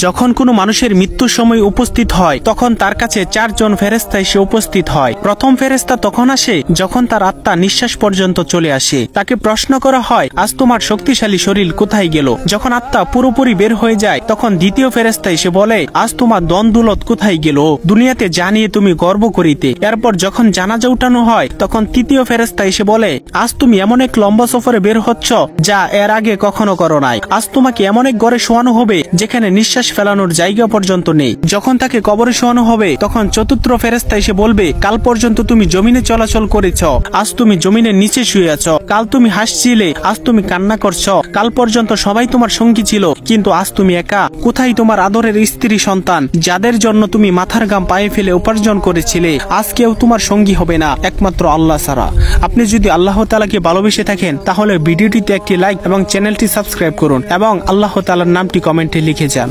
যখন কোনো মানুষের মৃত্যুর সময় উপস্থিত হয় তখন তার কাছে 4 জন ফেরেশতা এসে উপস্থিত হয়। প্রথম ফেরেশতা তখন আসে যখন তার আত্মা নিঃশ্বাস পর্যন্ত চলে আসে। তাকে প্রশ্ন করা হয়, আজ তোমার শক্তিশালী শরীর কোথায় গেল? যখন আত্মা পুরোপুরি বের হয়ে যায় তখন দ্বিতীয় ফেরেশতা এসে বলে, আজ তোমার দন-দৌলত কোথায় গেল? দুনিয়াতে জানিয়ে তুমি গর্ব করিতে। এরপর যখন জানাজা উঠানো হয় তখন তৃতীয় ফেরেশতা এসে বলে, আজ তুমি এমন এক লম্বা সফরে বের হচ্ছ যা এর আগে কখনো করো নাই। আজ তোমাকে এমন এক ঘরে শোয়ানো হবে যেখানে নিঃশ্বাস ফেলানোর জায়গা পর্যন্ত নেই। যখন তাকে কবরে শোয়ানো হবে তখন চতুর্থ ফেরেশতা এসে বলবে, কাল পর্যন্ত তুমি জমিনে চলাচল করেছ, আজ তুমি জমিনের নিচে শুয়ে আছো। কাল তুমি হাসছিলে, আজ তুমি কান্না করছো। কাল পর্যন্ত সবাই তোমার সঙ্গী ছিল, কিন্তু আজ তুমি একা। কোথায় তোমার আদরের স্ত্রী সন্তান যাদের জন্য তুমি মাথার ঘাম পায়ে ফেলে উপার্জন করেছিলে? আজ কেউ তোমার সঙ্গী হবে না একমাত্র আল্লাহ ছাড়া। আপনি যদি আল্লাহ তাআলাকে ভালোবেসে থাকেন তাহলে ভিডিওটিতে একটি লাইক এবং চ্যানেলটি সাবস্ক্রাইব করুন এবং আল্লাহ তাআলার নামটি কমেন্টে লিখে যান।